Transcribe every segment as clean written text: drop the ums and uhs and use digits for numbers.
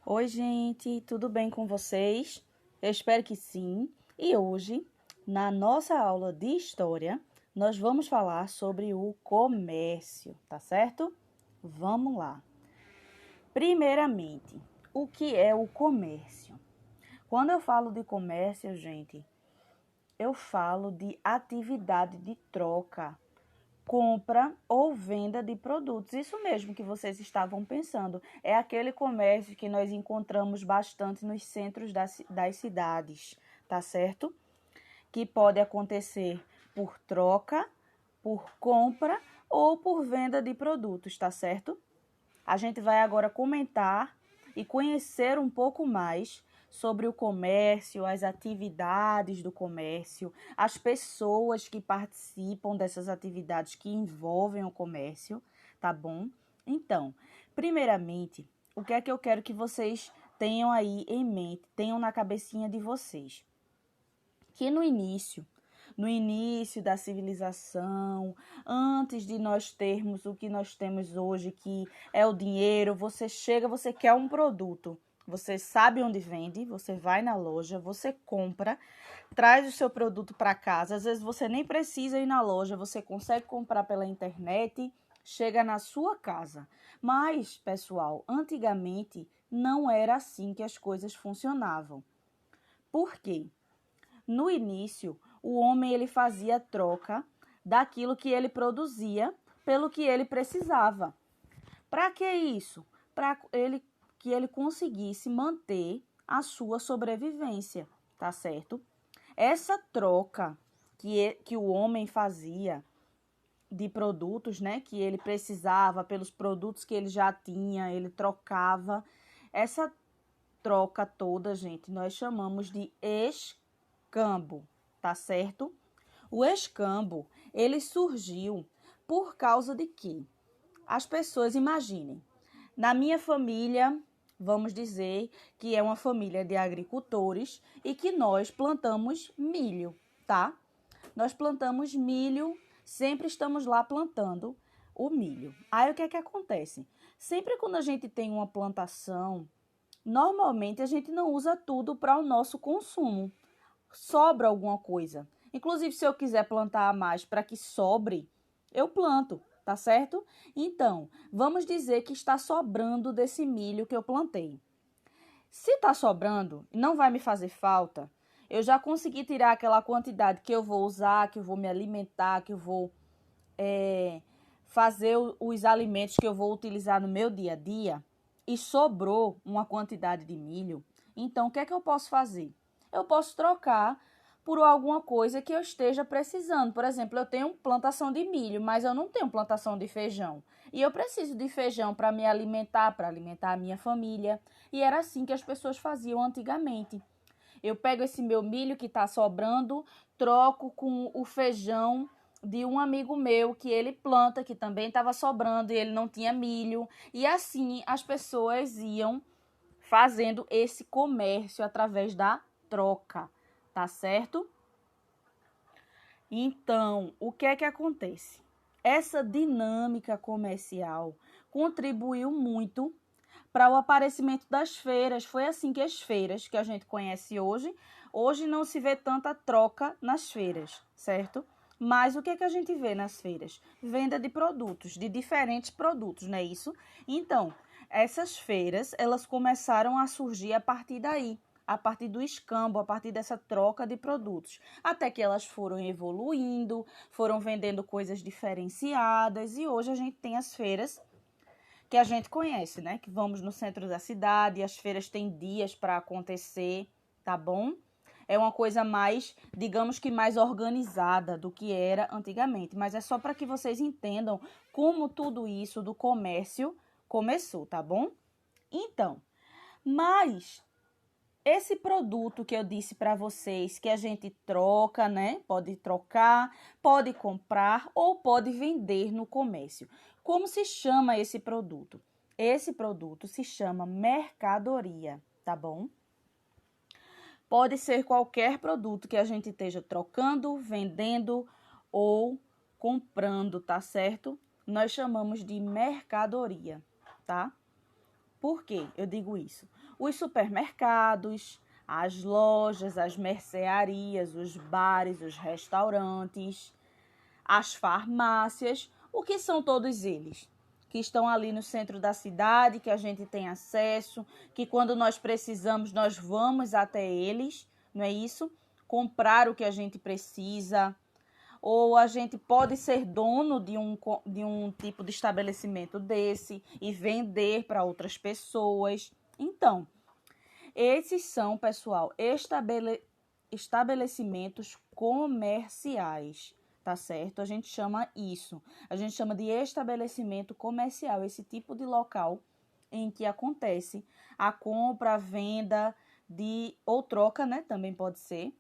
Oi, gente, tudo bem com vocês? Eu espero que sim. E hoje, na nossa aula de história, nós vamos falar sobre o comércio, tá certo? Vamos lá. Primeiramente, o que é o comércio? Quando eu falo de comércio, gente, eu falo de atividade de troca, compra ou venda de produtos. Isso mesmo que vocês estavam pensando. É aquele comércio que nós encontramos bastante nos centros das cidades, tá certo? Que pode acontecer por troca, por compra ou por venda de produtos, tá certo? A gente vai agora comentar e conhecer um pouco mais sobre o comércio, as atividades do comércio, as pessoas que participam dessas atividades que envolvem o comércio, tá bom? Então, primeiramente, o que é que eu quero que vocês tenham aí em mente, tenham na cabecinha de vocês? Que no início da civilização, antes de nós termos o que nós temos hoje, que é o dinheiro, você chega, você quer um produto, você sabe onde vende, você vai na loja, você compra, traz o seu produto para casa. Às vezes você nem precisa ir na loja, você consegue comprar pela internet, chega na sua casa. Mas, pessoal, antigamente não era assim que as coisas funcionavam. Por quê? No início, o homem ele fazia troca daquilo que ele produzia pelo que ele precisava. Para que isso? Para que ele conseguisse manter a sua sobrevivência, tá certo? Essa troca que o homem fazia de produtos, né, que ele precisava pelos produtos que ele já tinha, ele trocava. Essa troca toda, gente, nós chamamos de escambo, tá certo? O escambo, ele surgiu por causa de quê? As pessoas imaginem, na minha família, vamos dizer que é uma família de agricultores e que nós plantamos milho, tá? Nós plantamos milho, sempre estamos lá plantando o milho. Aí o que é que acontece? Sempre quando a gente tem uma plantação, normalmente a gente não usa tudo para o nosso consumo. Sobra alguma coisa. Inclusive, se eu quiser plantar mais para que sobre, eu planto, tá certo? Então, vamos dizer que está sobrando desse milho que eu plantei. Se está sobrando, não vai me fazer falta. Eu já consegui tirar aquela quantidade que eu vou usar, que eu vou me alimentar, que eu vou fazer os alimentos que eu vou utilizar no meu dia a dia, e sobrou uma quantidade de milho. Então, o que é que eu posso fazer? Eu posso trocar por alguma coisa que eu esteja precisando. Por exemplo, eu tenho plantação de milho, mas eu não tenho plantação de feijão. E eu preciso de feijão para me alimentar, para alimentar a minha família. E era assim que as pessoas faziam antigamente. Eu pego esse meu milho que está sobrando, troco com o feijão de um amigo meu que ele planta, que também estava sobrando e ele não tinha milho. E assim as pessoas iam fazendo esse comércio através da troca, tá certo? Então, o que é que acontece? Essa dinâmica comercial contribuiu muito para o aparecimento das feiras. Foi assim que as feiras que a gente conhece hoje não se vê tanta troca nas feiras, certo? Mas o que é que a gente vê nas feiras? Venda de produtos, de diferentes produtos, não é isso? Então, essas feiras, elas começaram a surgir a partir daí, a partir do escambo, a partir dessa troca de produtos, até que elas foram evoluindo, foram vendendo coisas diferenciadas e hoje a gente tem as feiras que a gente conhece, né? Que vamos no centro da cidade, as feiras têm dias para acontecer, tá bom? É uma coisa mais, digamos que mais organizada do que era antigamente, mas é só para que vocês entendam como tudo isso do comércio começou, tá bom? Então, mas esse produto que eu disse para vocês que a gente troca, né? Pode trocar, pode comprar ou pode vender no comércio. Como se chama esse produto? Esse produto se chama mercadoria, tá bom? Pode ser qualquer produto que a gente esteja trocando, vendendo ou comprando, tá certo? Nós chamamos de mercadoria, tá? Por que eu digo isso? Os supermercados, as lojas, as mercearias, os bares, os restaurantes, as farmácias, o que são todos eles? Que estão ali no centro da cidade, que a gente tem acesso, que quando nós precisamos, nós vamos até eles, não é isso? Comprar o que a gente precisa, ou a gente pode ser dono de um tipo de estabelecimento desse e vender para outras pessoas. Então, esses são, pessoal, estabelecimentos comerciais, tá certo? A gente chama de estabelecimento comercial, esse tipo de local em que acontece a compra, a venda ou troca, né? Também pode ser.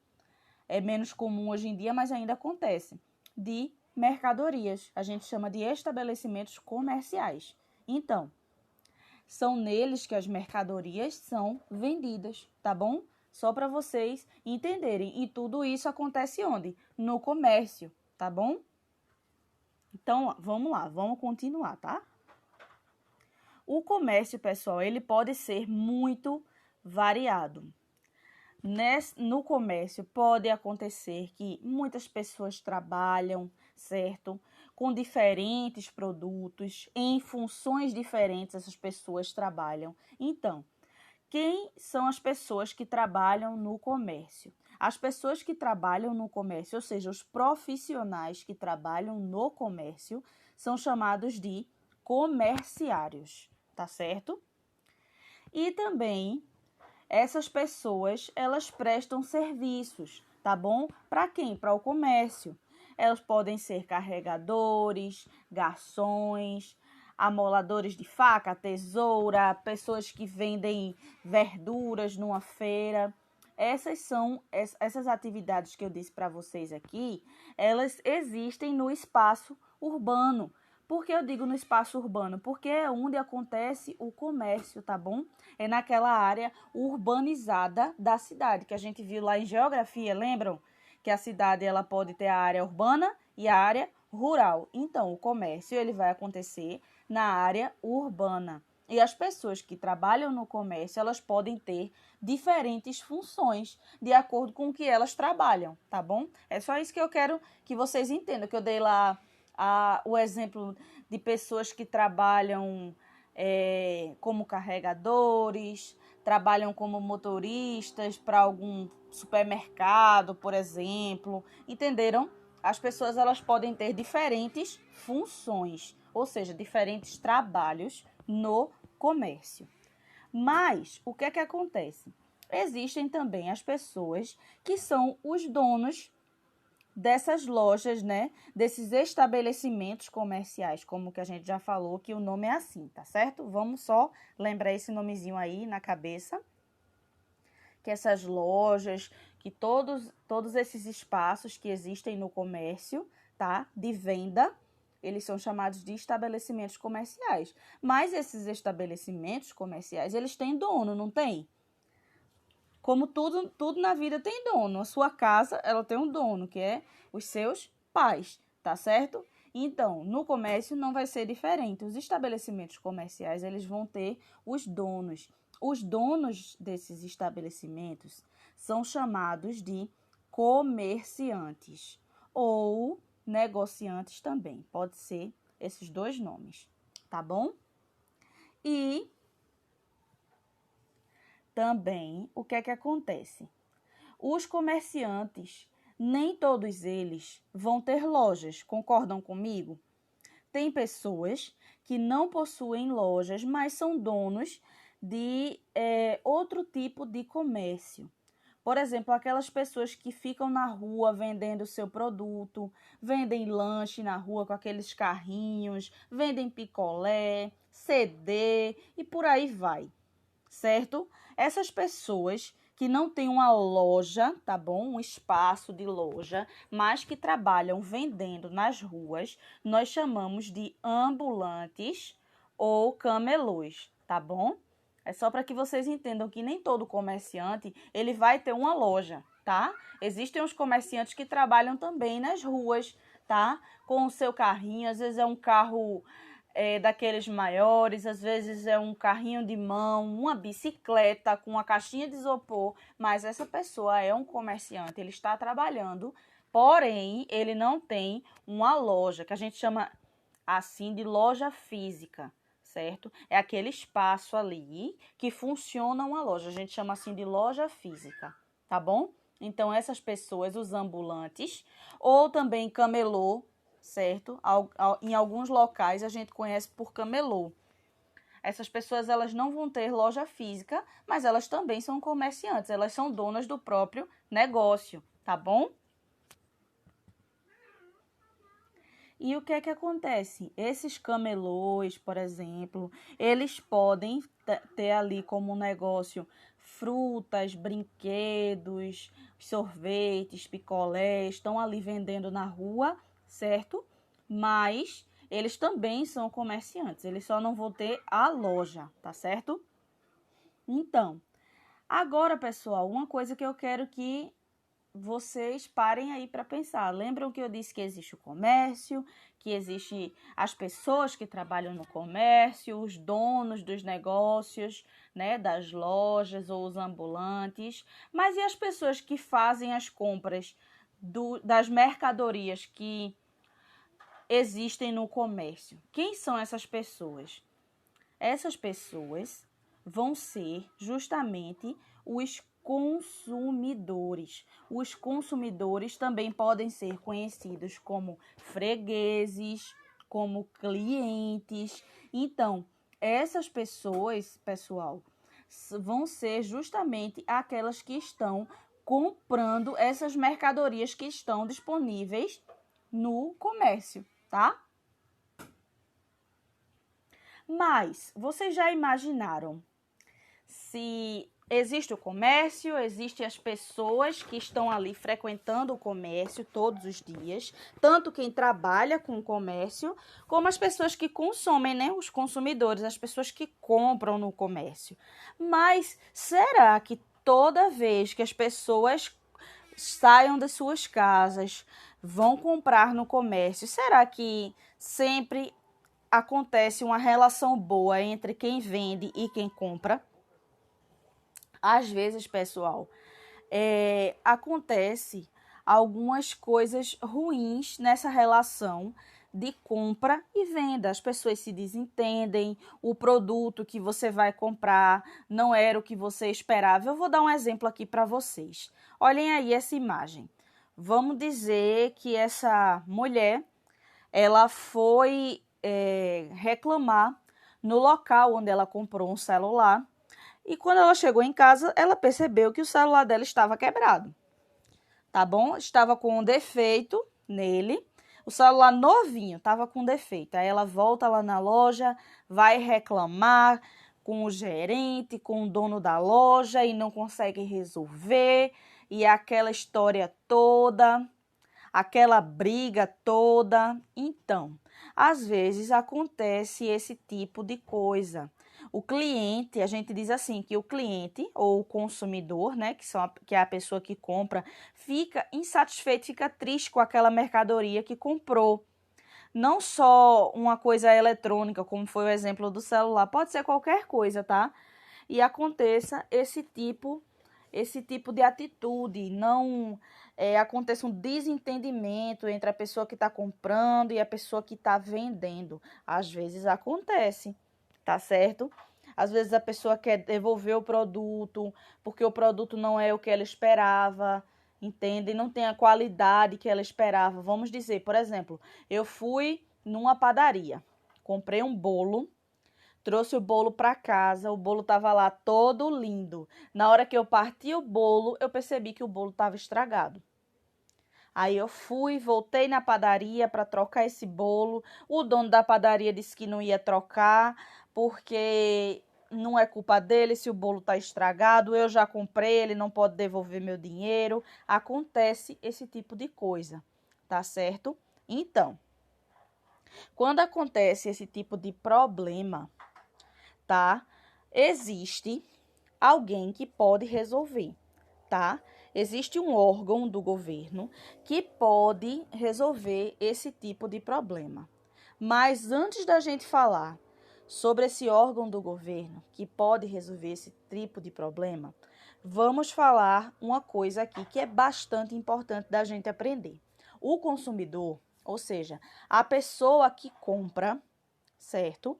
É menos comum hoje em dia, mas ainda acontece, de mercadorias. A gente chama de estabelecimentos comerciais. Então, são neles que as mercadorias são vendidas, tá bom? Só para vocês entenderem. E tudo isso acontece onde? No comércio, tá bom? Então, vamos lá, vamos continuar, tá? O comércio, pessoal, ele pode ser muito variado. No comércio pode acontecer que muitas pessoas trabalham, certo? Com diferentes produtos, em funções diferentes essas pessoas trabalham. Então, quem são as pessoas que trabalham no comércio? As pessoas que trabalham no comércio, ou seja, os profissionais que trabalham no comércio, são chamados de comerciários, tá certo? E também essas pessoas, elas prestam serviços, tá bom? Para quem? Para o comércio. Elas podem ser carregadores, garçons, amoladores de faca, tesoura, pessoas que vendem verduras numa feira. Essas atividades que eu disse para vocês aqui, elas existem no espaço urbano. Por que eu digo no espaço urbano? Porque é onde acontece o comércio, tá bom? É naquela área urbanizada da cidade, que a gente viu lá em geografia, lembram? Que a cidade ela pode ter a área urbana e a área rural. Então, o comércio ele vai acontecer na área urbana. E as pessoas que trabalham no comércio, elas podem ter diferentes funções de acordo com o que elas trabalham, tá bom? É só isso que eu quero que vocês entendam, que eu dei lá o exemplo de pessoas que trabalham como carregadores, trabalham como motoristas para algum supermercado, por exemplo. Entenderam? As pessoas elas podem ter diferentes funções, ou seja, diferentes trabalhos no comércio. Mas o que é que acontece? Existem também as pessoas que são os donos dessas lojas, né? Desses estabelecimentos comerciais, como que a gente já falou, que o nome é assim, tá certo? Vamos só lembrar esse nomezinho aí na cabeça. Que essas lojas, que todos esses espaços que existem no comércio, tá? De venda, eles são chamados de estabelecimentos comerciais. Mas esses estabelecimentos comerciais, eles têm dono, não tem? Como tudo na vida tem dono. A sua casa, ela tem um dono, que é os seus pais, tá certo? Então, no comércio não vai ser diferente. Os estabelecimentos comerciais, eles vão ter os donos. Os donos desses estabelecimentos são chamados de comerciantes ou negociantes também. Pode ser esses dois nomes, tá bom? E também, o que é que acontece? Os comerciantes, nem todos eles vão ter lojas, concordam comigo? Tem pessoas que não possuem lojas, mas são donos de outro tipo de comércio. Por exemplo, aquelas pessoas que ficam na rua vendendo seu produto, vendem lanche na rua com aqueles carrinhos, vendem picolé, CD e por aí vai, certo? Essas pessoas que não têm uma loja, tá bom? Um espaço de loja, mas que trabalham vendendo nas ruas, nós chamamos de ambulantes ou camelôs, tá bom? É só para que vocês entendam que nem todo comerciante, ele vai ter uma loja, tá? Existem os comerciantes que trabalham também nas ruas, tá? Com o seu carrinho, às vezes é um carro daqueles maiores, às vezes é um carrinho de mão, uma bicicleta com uma caixinha de isopor, mas essa pessoa é um comerciante, ele está trabalhando, porém ele não tem uma loja, que a gente chama assim de loja física, certo? É aquele espaço ali que funciona uma loja, a gente chama assim de loja física, tá bom? Então essas pessoas, os ambulantes, ou também camelô, certo? Em alguns locais a gente conhece por camelô. Essas pessoas elas não vão ter loja física, mas elas também são comerciantes, elas são donas do próprio negócio, tá bom? E o que é que acontece? Esses camelôs, por exemplo, eles podem ter ali como negócio frutas, brinquedos, sorvetes, picolés, estão ali vendendo na rua, certo? Mas eles também são comerciantes, eles só não vão ter a loja, tá certo? Então, agora, pessoal, uma coisa que eu quero que vocês parem aí para pensar. Lembram que eu disse que existe o comércio, que existe as pessoas que trabalham no comércio, os donos dos negócios, né, das lojas ou os ambulantes, mas e as pessoas que fazem as compras das mercadorias que existem no comércio? Quem são essas pessoas? Essas pessoas vão ser justamente os consumidores. Os consumidores também podem ser conhecidos como fregueses, como clientes. Então, essas pessoas, pessoal, vão ser justamente aquelas que estão comprando essas mercadorias que estão disponíveis no comércio, tá? Mas vocês já imaginaram se existe o comércio, existem as pessoas que estão ali frequentando o comércio todos os dias, tanto quem trabalha com o comércio, como as pessoas que consomem, né? Os consumidores, as pessoas que compram no comércio. Mas será que toda vez que as pessoas saiam das suas casas, vão comprar no comércio, será que sempre acontece uma relação boa entre quem vende e quem compra? Às vezes, pessoal, acontece algumas coisas ruins nessa relação de compra e venda. As pessoas se desentendem, o produto que você vai comprar não era o que você esperava. Eu vou dar um exemplo aqui para vocês. Olhem aí essa imagem. Vamos dizer que essa mulher, ela foi reclamar no local onde ela comprou um celular. E quando ela chegou em casa, ela percebeu que o celular dela estava quebrado, tá bom? Estava com um defeito nele, o celular novinho estava com defeito. Aí ela volta lá na loja, vai reclamar com o gerente, com o dono da loja e não consegue resolver. E aquela história toda, aquela briga toda. Então, às vezes acontece esse tipo de coisa. O cliente, a gente diz assim, que o cliente ou o consumidor, né, que é a pessoa que compra, fica insatisfeito, fica triste com aquela mercadoria que comprou. Não só uma coisa eletrônica, como foi o exemplo do celular, pode ser qualquer coisa, tá? E aconteça esse tipo de atitude, não aconteça um desentendimento entre a pessoa que está comprando e a pessoa que está vendendo. Às vezes acontece, tá certo? Às vezes a pessoa quer devolver o produto porque o produto não é o que ela esperava, entende? Não tem a qualidade que ela esperava. Vamos dizer, por exemplo, eu fui numa padaria, comprei um bolo. Trouxe o bolo para casa, o bolo estava lá todo lindo. Na hora que eu parti o bolo, eu percebi que o bolo estava estragado. Aí eu fui, voltei na padaria para trocar esse bolo. O dono da padaria disse que não ia trocar, porque não é culpa dele se o bolo está estragado. Eu já comprei, ele não pode devolver meu dinheiro. Acontece esse tipo de coisa, tá certo? Então, quando acontece esse tipo de problema, tá? Existe alguém que pode resolver, tá? Existe um órgão do governo que pode resolver esse tipo de problema. Mas antes da gente falar sobre esse órgão do governo que pode resolver esse tipo de problema, vamos falar uma coisa aqui que é bastante importante da gente aprender. O consumidor, ou seja, a pessoa que compra, certo?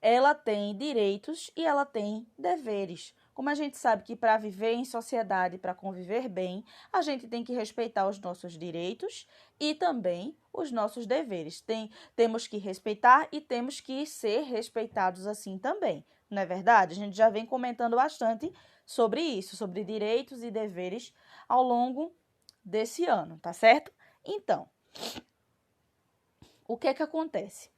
Ela tem direitos e ela tem deveres. Como a gente sabe que para viver em sociedade, para conviver bem, a gente tem que respeitar os nossos direitos e também os nossos deveres. Temos que respeitar e temos que ser respeitados assim também. Não é verdade? A gente já vem comentando bastante sobre isso, sobre direitos e deveres ao longo desse ano, tá certo? Então, o que é que acontece?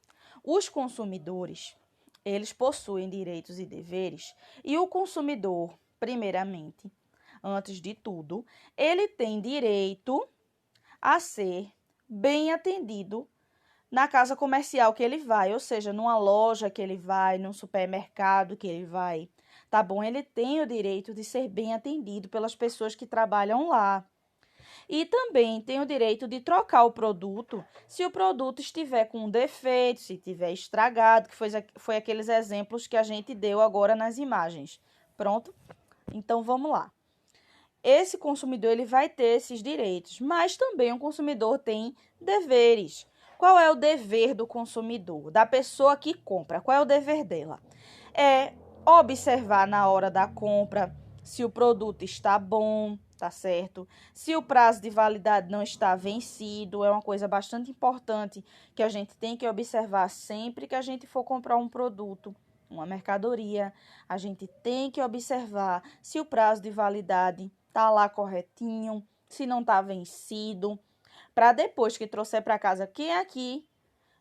Os consumidores, eles possuem direitos e deveres, e o consumidor, primeiramente, antes de tudo, ele tem direito a ser bem atendido na casa comercial que ele vai, ou seja, numa loja que ele vai, num supermercado que ele vai, tá bom? Ele tem o direito de ser bem atendido pelas pessoas que trabalham lá. E também tem o direito de trocar o produto se o produto estiver com um defeito, se estiver estragado, que foi aqueles exemplos que a gente deu agora nas imagens. Pronto? Então, vamos lá. Esse consumidor ele vai ter esses direitos, mas também o consumidor tem deveres. Qual é o dever do consumidor, da pessoa que compra? Qual é o dever dela? É observar na hora da compra se o produto está bom, tá certo? Se o prazo de validade não está vencido, é uma coisa bastante importante que a gente tem que observar sempre que a gente for comprar um produto, uma mercadoria. A gente tem que observar se o prazo de validade tá lá corretinho, se não tá vencido, para depois que trouxer para casa. Quem aqui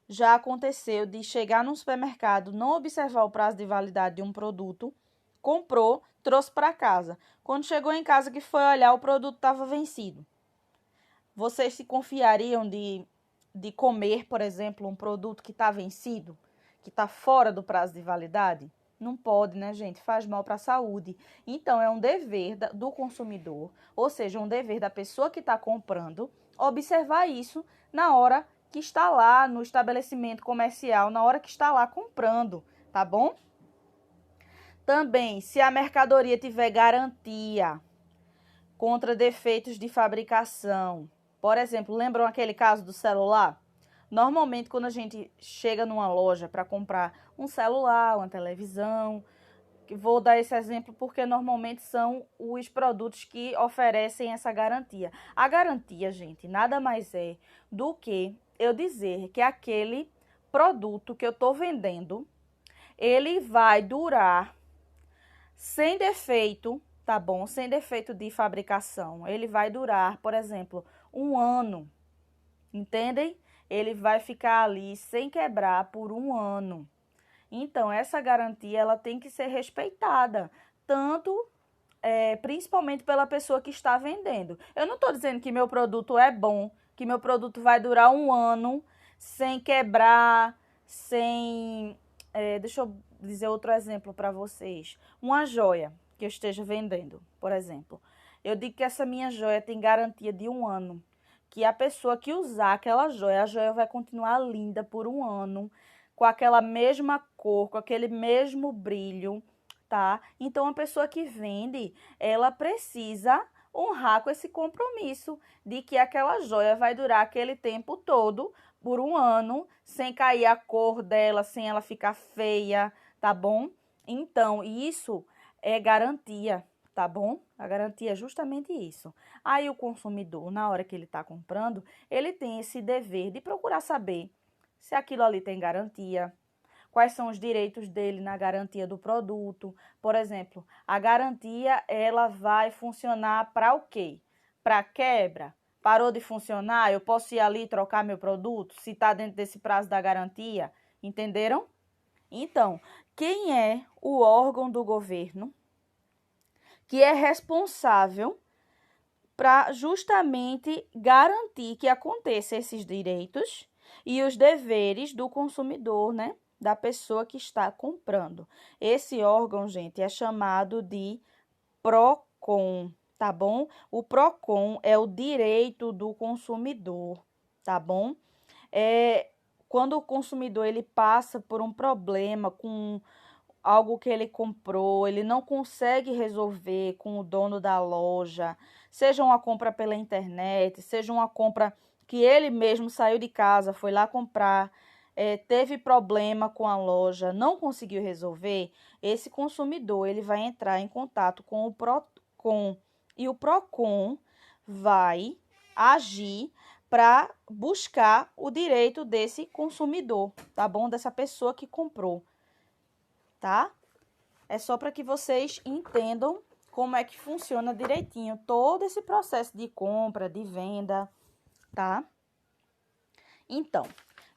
já aconteceu de chegar num supermercado, não observar o prazo de validade de um produto, comprou, trouxe para casa. Quando chegou em casa que foi olhar, o produto estava vencido. Vocês se confiariam de comer, por exemplo, um produto que está vencido, que está fora do prazo de validade? Não pode, né, gente? Faz mal para a saúde. Então, é um dever do consumidor, ou seja, um dever da pessoa que está comprando, observar isso na hora que está lá no estabelecimento comercial, na hora que está lá comprando, tá bom? Também, se a mercadoria tiver garantia contra defeitos de fabricação, por exemplo, lembram aquele caso do celular? Normalmente, quando a gente chega numa loja para comprar um celular, uma televisão, vou dar esse exemplo porque normalmente são os produtos que oferecem essa garantia. A garantia, gente, nada mais é do que eu dizer que aquele produto que eu estou vendendo, ele vai durar sem defeito, tá bom? Sem defeito de fabricação. Ele vai durar, por exemplo, 1 ano, entendem? Ele vai ficar ali sem quebrar por 1 ano. Então, essa garantia ela tem que ser respeitada, tanto principalmente pela pessoa que está vendendo. Eu não estou dizendo que meu produto é bom, que meu produto vai durar 1 ano sem quebrar, sem... deixa eu dizer outro exemplo para vocês. Uma joia que eu esteja vendendo, por exemplo. Eu digo que essa minha joia tem garantia de 1 ano. Que a pessoa que usar aquela joia, a joia vai continuar linda por 1 ano, com aquela mesma cor, com aquele mesmo brilho, tá? Então, a pessoa que vende, ela precisa honrar com esse compromisso de que aquela joia vai durar aquele tempo todo, por 1 ano, sem cair a cor dela, sem ela ficar feia, tá bom? Então, isso é garantia, tá bom? A garantia é justamente isso. Aí, o consumidor, na hora que ele está comprando, ele tem esse dever de procurar saber se aquilo ali tem garantia, quais são os direitos dele na garantia do produto. Por exemplo, a garantia ela vai funcionar para o quê? Para quebra? Parou de funcionar? Eu posso ir ali e trocar meu produto se está dentro desse prazo da garantia? Entenderam? Então, quem é o órgão do governo que é responsável para justamente garantir que aconteça esses direitos e os deveres do consumidor, né? Da pessoa que está comprando. Esse órgão, gente, é chamado de PROCON, tá bom? O PROCON é o direito do consumidor, tá bom? quando o consumidor ele passa por um problema com algo que ele comprou, ele não consegue resolver com o dono da loja, seja uma compra pela internet, seja uma compra que ele mesmo saiu de casa, foi lá comprar, teve problema com a loja, não conseguiu resolver, esse consumidor ele vai entrar em contato com o Procon e o Procon vai agir para buscar o direito desse consumidor, tá bom? Dessa pessoa que comprou, tá? É só para que vocês entendam como é que funciona direitinho todo esse processo de compra, de venda, tá? Então,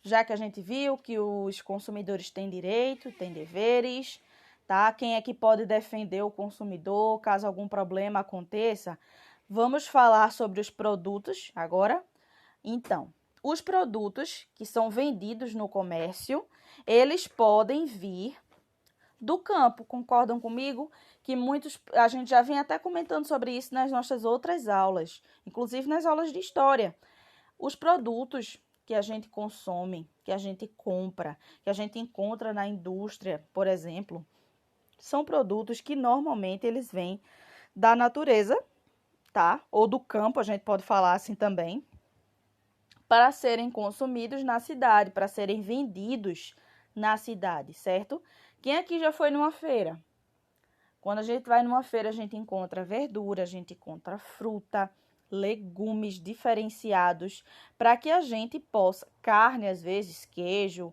já que a gente viu que os consumidores têm direito, têm deveres, tá? Quem é que pode defender o consumidor caso algum problema aconteça? Vamos falar sobre os produtos agora. Então, os produtos que são vendidos no comércio, eles podem vir do campo, concordam comigo? Que a gente já vem até comentando sobre isso nas nossas outras aulas, inclusive nas aulas de história. Os produtos que a gente consome, que a gente compra, que a gente encontra na indústria, por exemplo, são produtos que normalmente eles vêm da natureza, tá? Ou do campo, a gente pode falar assim também, para serem consumidos na cidade, para serem vendidos na cidade, certo? Quem aqui já foi numa feira? Quando a gente vai numa feira, a gente encontra verdura, a gente encontra fruta, legumes diferenciados, para que a gente possa, carne às vezes, queijo,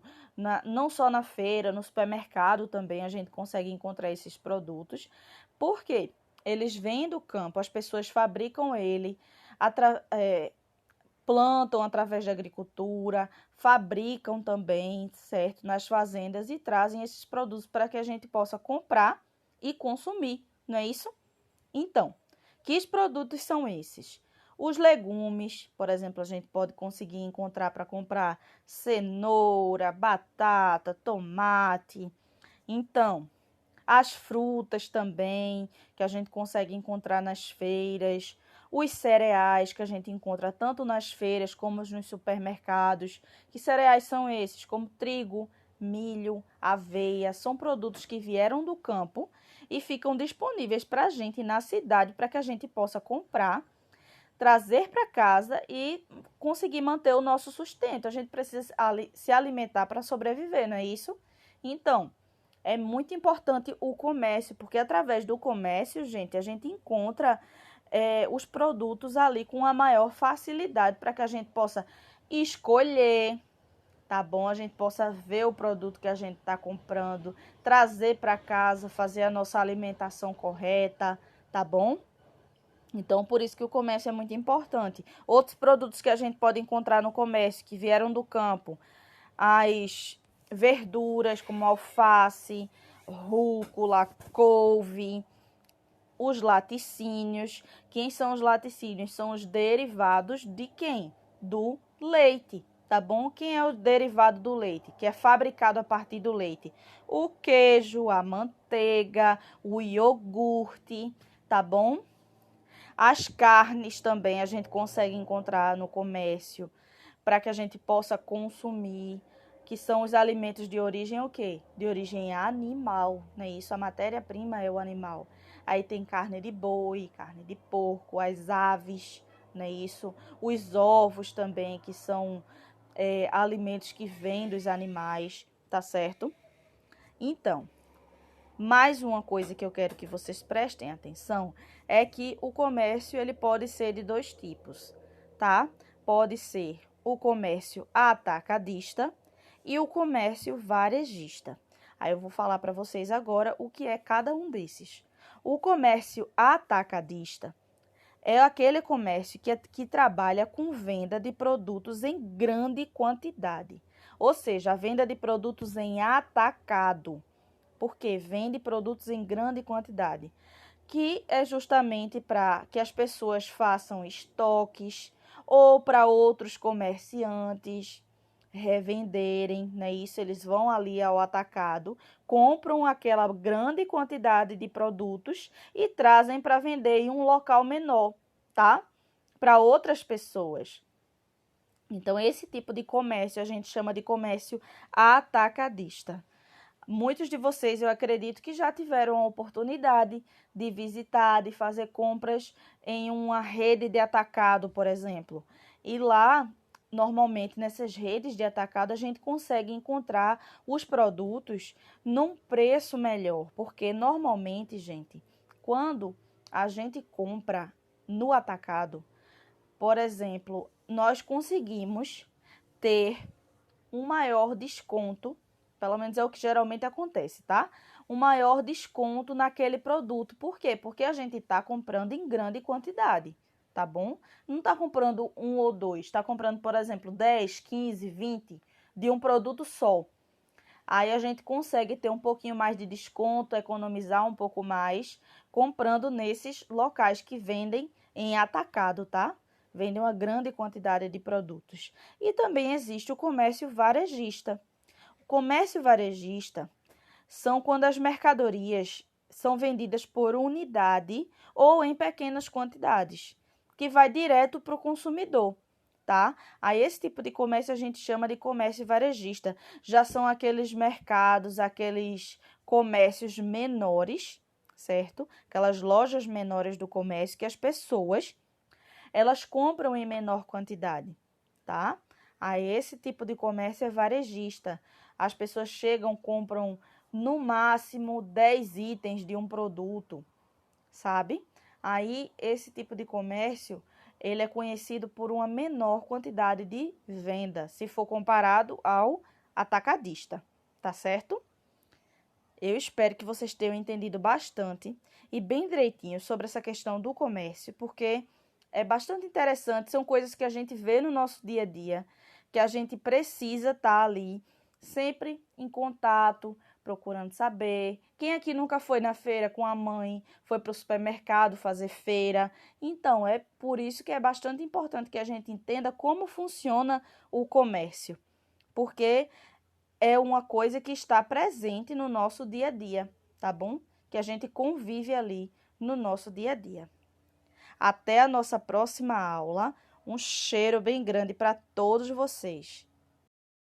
não só na feira, no supermercado também a gente consegue encontrar esses produtos. Por quê? Eles vêm do campo, as pessoas fabricam ele, plantam através da agricultura, fabricam também, certo, nas fazendas e trazem esses produtos para que a gente possa comprar e consumir, não é isso? Então, que produtos são esses? Os legumes, por exemplo, a gente pode conseguir encontrar para comprar cenoura, batata, tomate. Então, as frutas também, que a gente consegue encontrar nas feiras, os cereais que a gente encontra tanto nas feiras como nos supermercados. Que cereais são esses? Como trigo, milho, aveia, são produtos que vieram do campo e ficam disponíveis para a gente na cidade para que a gente possa comprar, trazer para casa e conseguir manter o nosso sustento. A gente precisa se alimentar para sobreviver, não é isso? Então, é muito importante o comércio, porque através do comércio, gente, a gente encontra os produtos ali com a maior facilidade para que a gente possa escolher, tá bom? A gente possa ver o produto que a gente está comprando, trazer para casa, fazer a nossa alimentação correta, tá bom? Então, por isso que o comércio é muito importante. Outros produtos que a gente pode encontrar no comércio, que vieram do campo, as verduras como alface, rúcula, couve, os laticínios. Quem são os laticínios? São os derivados de quem? Do leite, tá bom? Quem é o derivado do leite? Que é fabricado a partir do leite? O queijo, a manteiga, o iogurte, tá bom? As carnes também a gente consegue encontrar no comércio para que a gente possa consumir, que são os alimentos de origem o quê? De origem animal, né? Isso, a matéria-prima é o animal. Aí tem carne de boi, carne de porco, as aves, né? Isso, os ovos também, que são alimentos que vêm dos animais, tá certo? Então, mais uma coisa que eu quero que vocês prestem atenção é que o comércio ele pode ser de dois tipos, tá? Pode ser o comércio atacadista e o comércio varejista. Aí eu vou falar para vocês agora o que é cada um desses. O comércio atacadista é aquele comércio que trabalha com venda de produtos em grande quantidade, ou seja, a venda de produtos em atacado, porque vende produtos em grande quantidade, que é justamente para que as pessoas façam estoques ou para outros comerciantes revenderem, né? Isso, eles vão ali ao atacado, compram aquela grande quantidade de produtos e trazem para vender em um local menor, tá? Para outras pessoas. Então, esse tipo de comércio a gente chama de comércio atacadista. Muitos de vocês, eu acredito, que já tiveram a oportunidade de visitar, de fazer compras em uma rede de atacado, por exemplo. E lá, normalmente, nessas redes de atacado, a gente consegue encontrar os produtos num preço melhor. Porque, normalmente, gente, quando a gente compra no atacado, por exemplo, nós conseguimos ter um maior desconto, pelo menos é o que geralmente acontece, tá? Um maior desconto naquele produto. Por quê? Porque a gente está comprando em grande quantidade, tá bom? Não está comprando um ou dois, está comprando, por exemplo, 10, 15, 20 de um produto só. Aí a gente consegue ter um pouquinho mais de desconto, economizar um pouco mais, comprando nesses locais que vendem em atacado, tá? Vendem uma grande quantidade de produtos. E também existe o comércio varejista. O comércio varejista são quando as mercadorias são vendidas por unidade ou em pequenas quantidades, que vai direto para o consumidor, tá? Aí esse tipo de comércio a gente chama de comércio varejista. Já são aqueles mercados, aqueles comércios menores, certo? Aquelas lojas menores do comércio que as pessoas elas compram em menor quantidade, tá? Aí esse tipo de comércio é varejista. As pessoas chegam, compram no máximo 10 itens de um produto, sabe? Aí esse tipo de comércio, ele é conhecido por uma menor quantidade de venda, se for comparado ao atacadista, tá certo? Eu espero que vocês tenham entendido bastante e bem direitinho sobre essa questão do comércio, porque é bastante interessante, são coisas que a gente vê no nosso dia a dia, que a gente precisa estar ali, sempre em contato, procurando saber. Quem aqui nunca foi na feira com a mãe, foi para o supermercado fazer feira? Então, é por isso que é bastante importante que a gente entenda como funciona o comércio, porque é uma coisa que está presente no nosso dia a dia, tá bom? Que a gente convive ali no nosso dia a dia. Até a nossa próxima aula. Um cheiro bem grande para todos vocês.